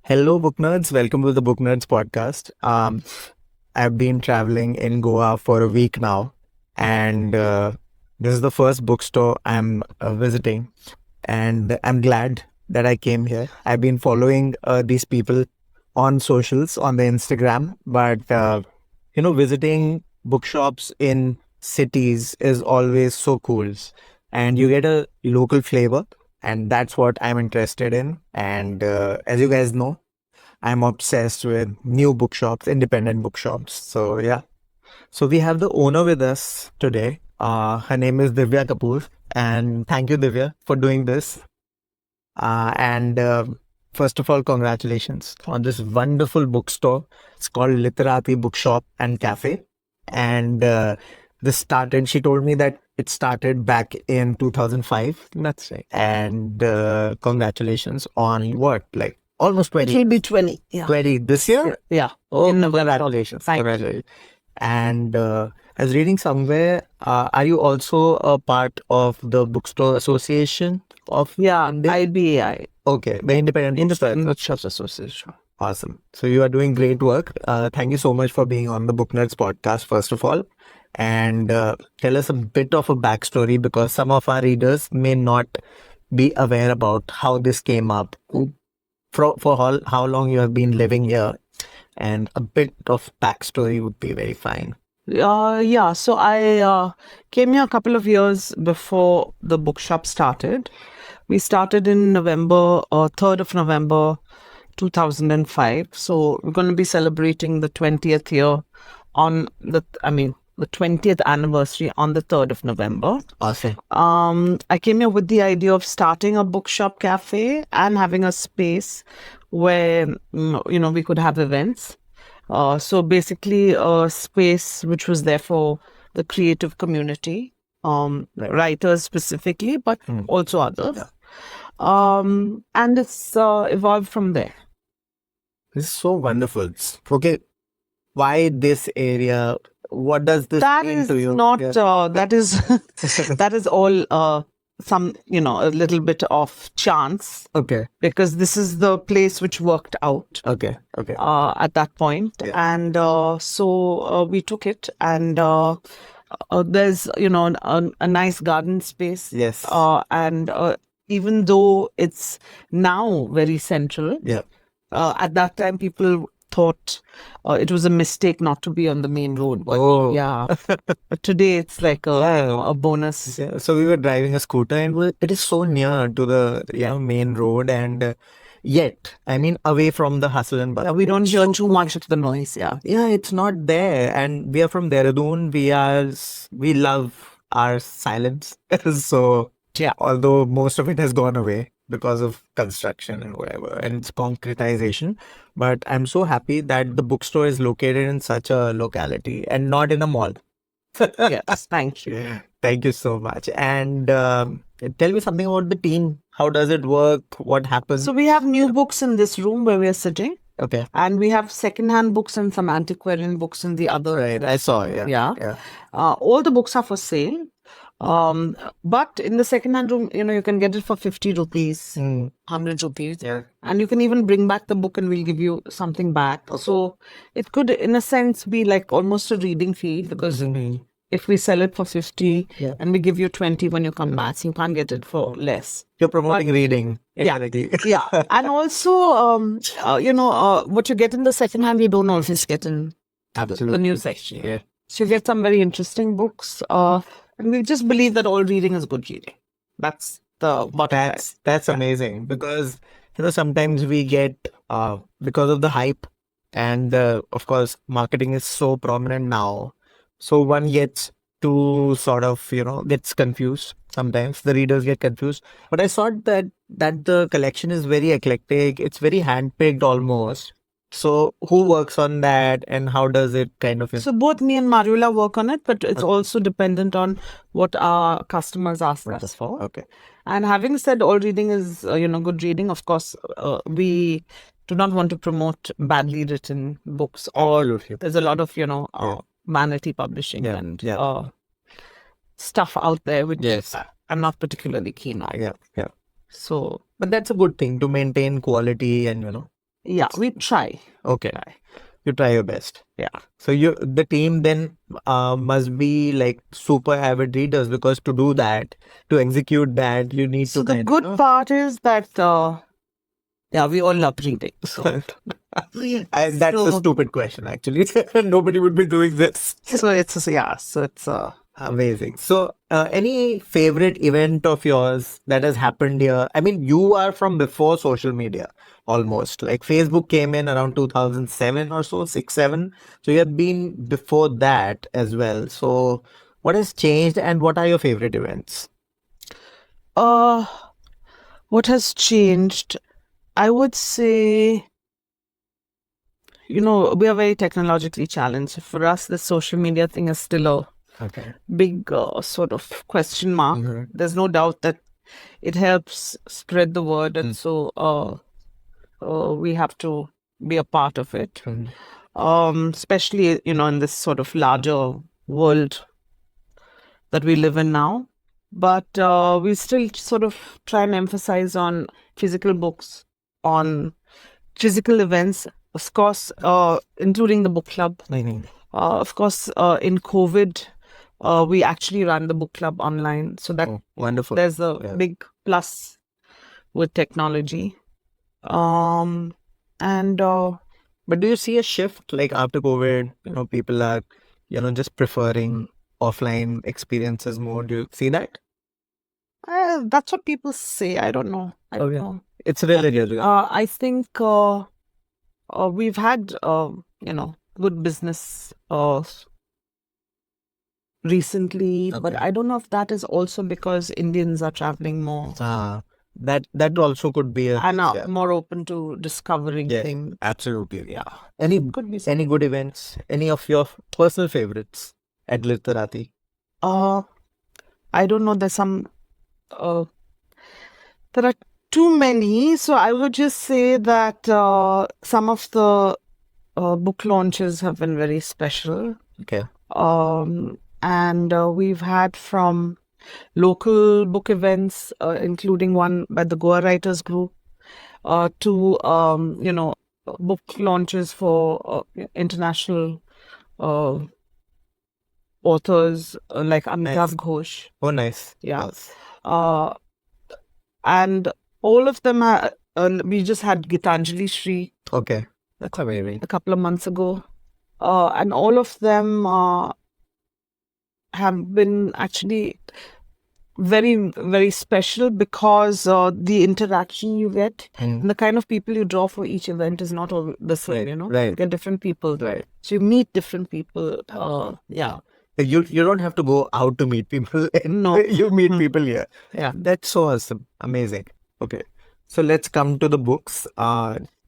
Hello, Booknerds. Welcome to the Booknerds Podcast. I've been traveling in Goa for a week now, and this is the first bookstore I'm visiting, and I'm glad that I came here. I've been following these people on socials, on the Instagram, but visiting bookshops in cities is always so cool, and you get a local flavor, and that's what I'm interested in. And as you guys know, I'm obsessed with new bookshops, independent bookshops. So yeah. So we have the owner with us today. Her name is Diviya Kapur, and thank you, Divya, for doing this. And First of all, congratulations on this wonderful bookstore. It's called Literati Bookshop and Cafe. And this started. She told me that it started back in 2005. That's right. And congratulations on what, like almost It 20. will be 20. Yeah. 20 this year? Yeah. Oh, In November. congratulations. Thank you. Congratulations. And I was reading somewhere, are you also a part of the Bookstore Association of Yeah. India? IBAI. Okay, the Independent Bookstore. Bookshops Association. Awesome. So you are doing great work. Thank you so much for being on the Booknerds podcast, first of all. And tell us a bit of a backstory because some of our readers may not be aware about how this came up. For how long you have been living here, and a bit of backstory would be very fine. Yeah. So I came here a couple of years before the bookshop started. We started in November, 3rd of November, 2005. So we're going to be celebrating the 20th year on the 20th anniversary on the 3rd of November. Awesome. I came here with the idea of starting a bookshop cafe and having a space where, we could have events. So basically a space which was there for the creative community, writers specifically, but also others. Yeah. And it's evolved from there. This is so wonderful. Okay, why this area? What does this That mean is to you? not, Yeah. that is, that is all some, a little bit of chance. Okay. Because this is the place which worked out Okay. Okay. at that point. Yeah. And so we took it, and there's a nice garden space. Yes. And even though it's now very central, Yeah. at that time people thought it was a mistake not to be on the main road. But Oh. yeah, but today it's like a bonus. Yeah, so we were driving a scooter, and it is so near to the main road, and yet, I mean, away from the hustle and bustle. We don't hear too much of the noise. Yeah. Yeah, it's not there, and we are from Dehradun. We love our silence. So Yeah. although most of it has gone away because of construction and whatever, and it's concretization, but I'm so happy that the bookstore is located in such a locality and not in a mall. Yes. Thank you. Thank you so much. And tell me something about the team. How does it work? What happens? So we have new books in this room where we are sitting, Okay. and we have second-hand books and some antiquarian books in the other. Right. I saw. Yeah. Yeah. Yeah. All the books are for sale. But in the second-hand room, you can get it for 50 rupees, 100 rupees. Yeah. And you can even bring back the book and we'll give you something back. So it could, in a sense, be like almost a reading fee, because if we sell it for 50 Yeah. and we give you 20 when you come back, you can't get it for less. You're promoting reading. Yeah. indirectly. Yeah. And also, what you get in the second hand, you don't always get in Absolutely. the new section. Yeah. So you get some very interesting books. And we just believe that all reading is good reading. That's the bottom line. That's amazing because sometimes we get because of the hype and of course marketing is so prominent now, so one gets to sort of gets confused. Sometimes the readers get confused, but I saw that the collection is very eclectic. It's very handpicked almost. So who works on that, and how does it kind of? So both me and Mariola work on it, but it's also dependent on what our customers ask us for. Okay. And having said all reading is, good reading, of course, we do not want to promote badly written books. All of you. There's a lot of, vanity publishing Yeah, and yeah. stuff out there, which Yes. I'm not particularly keen on. Yeah. So, But that's a good thing to maintain quality and Yeah, we try. Okay. Try. You try your best. Yeah. So the team then must be like super avid readers, because to do that, to execute that, you need So to the kind good of. part is that, yeah, we all love reading. So, That's a so, stupid question, actually. Nobody would be doing this. so it's, yeah, so it's, Amazing. So, any favorite event of yours that has happened here? I mean, you are from before social media, almost. Like Facebook came in around 2007 or so, 6, 7. So, you have been before that as well. So, what has changed and what are your favorite events? uh, what has changed? I would say, we are very technologically challenged. For us, the social media thing is still a Okay. big sort of question mark. Mhm. There's no doubt that it helps spread the word, and so we have to be a part of it. Especially in this sort of larger world that we live in now. But we still sort of try and emphasize on physical books, on physical events, of course, including the book club. Mhm. Of course, in COVID, we actually ran the book club online. So that Oh, wonderful. there's a Yeah. big plus with technology. And But do you see a shift like after COVID? People are, just preferring offline experiences more. Do you see that? that's what people say. I don't know. I don't know. It's really real. I think we've had, good business recently, but Okay. I don't know if that is also because Indians are traveling more That also could be a and are yeah. more open to discovering Yeah, things. absolutely. Yeah. Any Could be. any good events? Any of your personal favorites at Literati? Uh, I don't know. There are too many. So I would just say that some of the book launches have been very special. Okay. And we've had from local book events, including one by the Goa Writers Group, to book launches for international uh, authors like Amitav Nice. Ghosh. Oh, nice. Yeah. Yes. Uh, and all of them we just had Gitanjali Shri Okay. That's amazing. a couple of months ago. And all of them have been actually very, very special because the interaction you get and the kind of people you draw for each event is not all the same, You Right. get different people. Right. So you meet different people. Yeah. You don't have to go out to meet people. No. You meet people here. Yeah. That's so awesome. Amazing. Okay. So let's come to the books.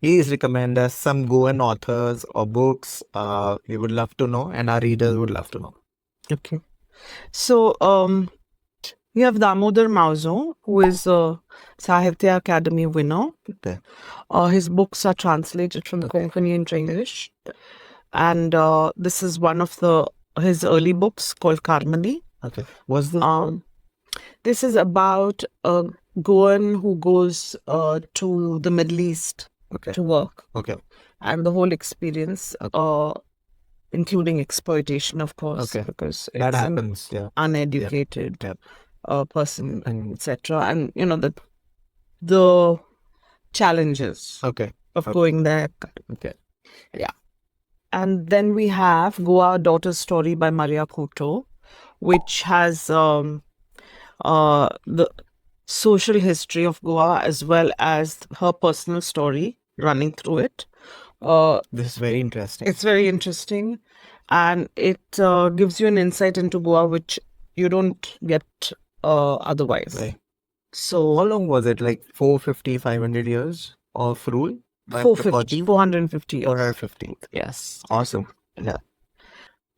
Please recommend us some Goan authors or books. We would love to know, and our readers would love to know. Okay. So we have Damodar Mauzo, who is a Sahitya Academy winner. Okay. His books are translated from Konkani into English. And this is one of his early books called Karmali. Okay. What's the This is about a Goan who goes to the Middle East okay. to work. Okay. And the whole experience, including exploitation, of course, Okay. because That it's an happens. Yeah. uneducated Yep. person, And etc. And the challenges okay. of going there. Okay. Yeah. And then we have Goa Daughter's Story by Maria Couto, which has the social history of Goa as well as her personal story running through it. This is very interesting. It's very interesting, and it gives you an insight into Goa which you don't get otherwise. Right. So How long was it? Like 450, 500 years of rule? 450, 450 years. 450. Yes. Awesome. Yeah.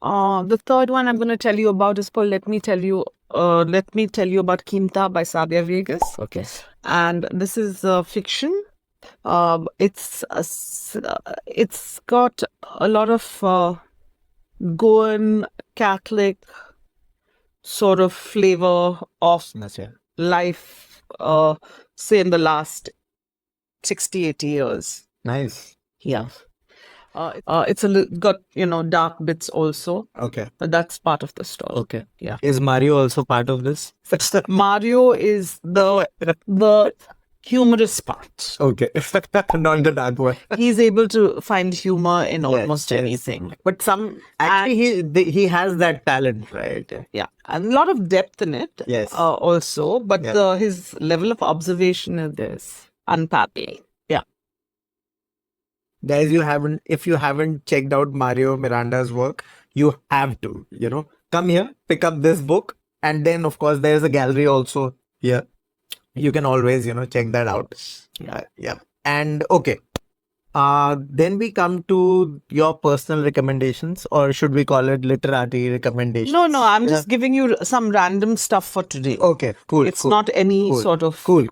The third one I'm going to tell you about is called Let Me Tell You About Quinta by Sabia Vegas. Okay. And this is fiction. It's got a lot of Goan Catholic sort of flavor of That's it. life, say in the last 60, 80 years. Nice. Yeah. It's got dark bits also, Okay. but that's part of the story. Okay. Yeah. Is Mario also part of this? Mario is the humorous part. Okay. Not the dark one. He's able to find humor in Yes, almost yes. anything. But actually he has that talent, right? Yeah, and a lot of depth in it. Yes. Also, but Yeah. his level of observation is unparalleled. Yeah. Guys, if you haven't checked out Mario Miranda's work, you have to, come here, pick up this book, and then of course there's a gallery also here. You can always, check that out. Yeah. And okay. Then we come to your personal recommendations, or should we call it literary recommendations? No, I'm just giving you some random stuff for today. Okay, cool. It's not any Cool. sort of Cool.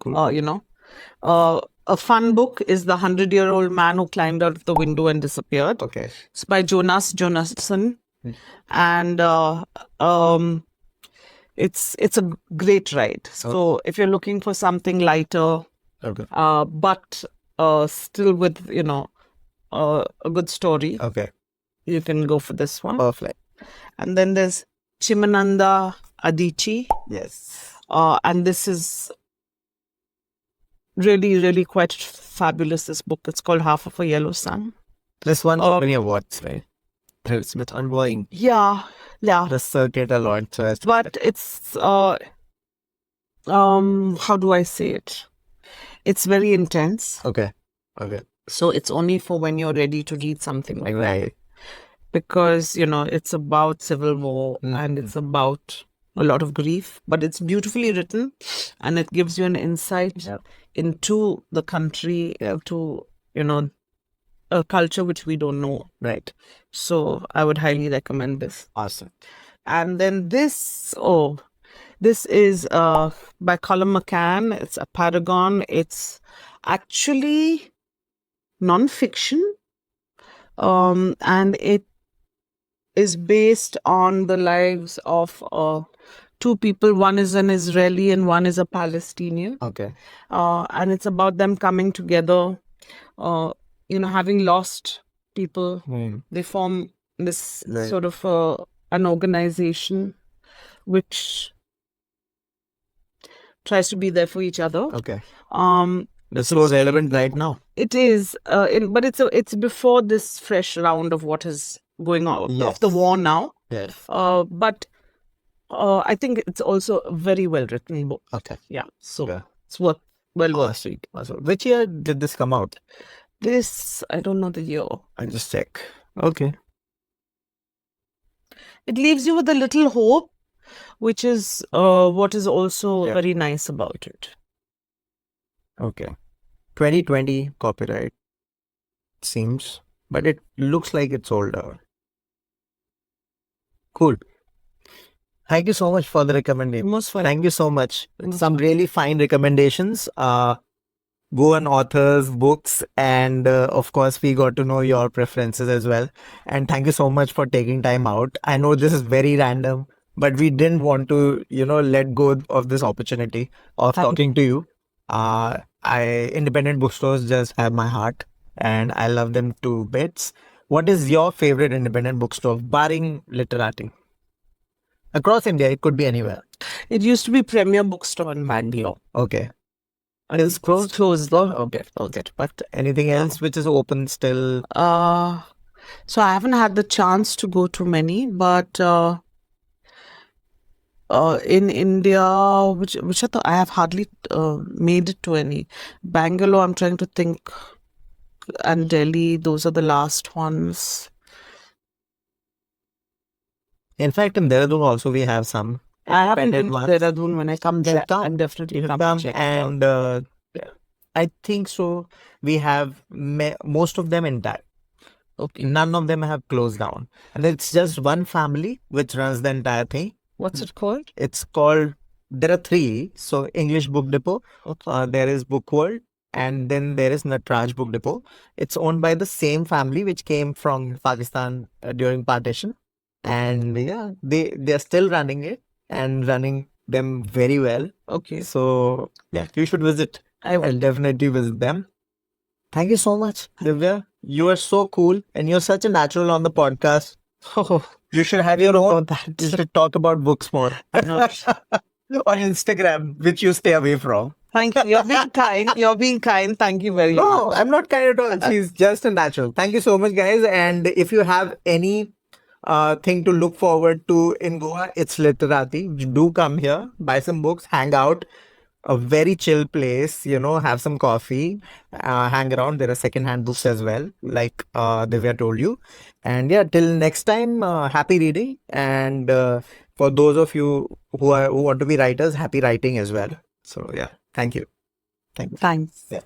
a fun book is The 100-Year-Old Man Who Climbed Out of the Window and Disappeared. Okay. It's by Jonas Jonasson. And it's a great ride. So if you're looking for something lighter, Okay. but still with a good story, Okay. you can go for this one. Perfect. And then there's Chimananda Adichie, Yes. and this is really, really quite fabulous. This book, it's called Half of a Yellow Sun. This one many awards, right? It's been ongoing. Yeah. The circuit a lot. So But it's how do I say it? It's very intense. okay. Okay. So it's only for when you're ready to read something like that. Right. Because, it's about civil war and it's about a lot of grief, but it's beautifully written and it gives you an insight into the country, to, a culture which we don't know. Right. So I would highly recommend this. Awesome. And then this is by Colin McCann. It's a Paragon. It's actually non-fiction, and it is based on the lives of two people. One is an Israeli and one is a Palestinian. Okay. And it's about them coming together, having lost people. They form this Right. sort of an organization which tries to be there for each other. Okay. Um, This is relevant right now. it is, but it's before this fresh round of what is going on of the war now. Yes. But I think it's also a very well written book. Okay. Yeah, so Okay. it's worth it. Awesome. Which year did this come out? This, I don't know the year. I just check. Okay. It leaves you with a little hope, which is what is also very nice about it. Okay. 2020 copyright seems, but it looks like it's older. Cool. Thank you so much for the recommendation. Most fun. Thank you so much. Some really fine recommendations. Goan authors, books, and of course, we got to know your preferences as well. And thank you so much for taking time out. I know this is very random, but we didn't want to, let go of this opportunity of talking to you. Independent bookstores just have my heart, and I love them to bits. What is your favorite independent bookstore, barring Literati? Across India, it could be anywhere. It used to be Premier Bookstore in Bangalore. Okay. And it's closed though. Okay. But anything else which is open still? So I haven't had the chance to go to many, but in India, which I have hardly made it to any. Bangalore, I'm trying to think, and Delhi, those are the last ones. In fact, in Dehradun also we have some. I haven't been to ones. Dehradun. When I come there, I'm definitely come check it out. And I think so. We have most of them intact. Okay. None of them have closed down, and it's just one family which runs the entire thing. What's it called? It's called. There are three. So English Book Depot. There is Book World, and then there is Natraj Book Depot. It's owned by the same family which came from Pakistan during partition, and yeah, they're still running it and running them very well. Okay. So yeah, you should visit. I will. I'll definitely visit them. Thank you so much, Divya. You are so cool and you're such a natural on the podcast. Oh, You should have your own. that. You should talk about books more. I know. On Instagram, which you stay away from. Thank you. You're being kind. You're being kind. Thank you very No, much. I'm not kind at all. She's just a natural. Thank you so much, guys. And if you have any thing to look forward to in Goa, it's Literati. Do come here, buy some books, hang out. A very chill place, have some coffee, hang around. There are second-hand books as well, like Divya told you. And yeah, till next time, happy reading. And for those of you who want to be writers, happy writing as well. So yeah, thank you. Thank you. Thanks. Yeah.